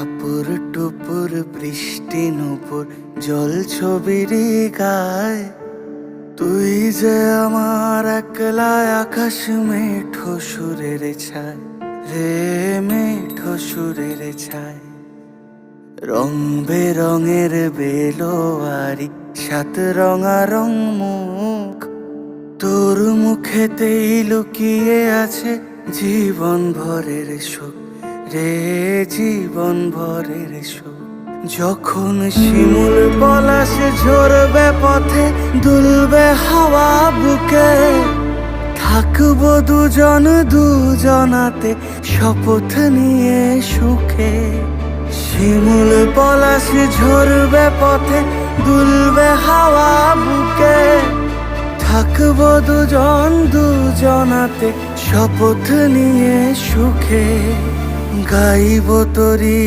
টাপুর টুপুর বৃষ্টি নুপুর জল ছবির গায়, তুই যে আমার একলা আকাশ মেঠো সুরের ছায় রে, মেঠো সুরের ছায়। রং বেরঙের বেলোয়ারি সাত রঙারং মুখ, তোর মুখেতেই লুকিয়ে আছে জীবন ভরের সুখ রে, জীবন ভরের সুখ। যখন শিমুল পলাশ ঝরবে পথে, দুলবে হাওয়া বুকে, থাকবো দুজন দুজনাতে শপথ নিয়ে সুখে। শিমুল পলাশ ঝরবে পথে, দুলবে হাওয়া বুকে, থাকবো দুজন দুজনাতে শপথ নিয়ে সুখে। গাইব তোরি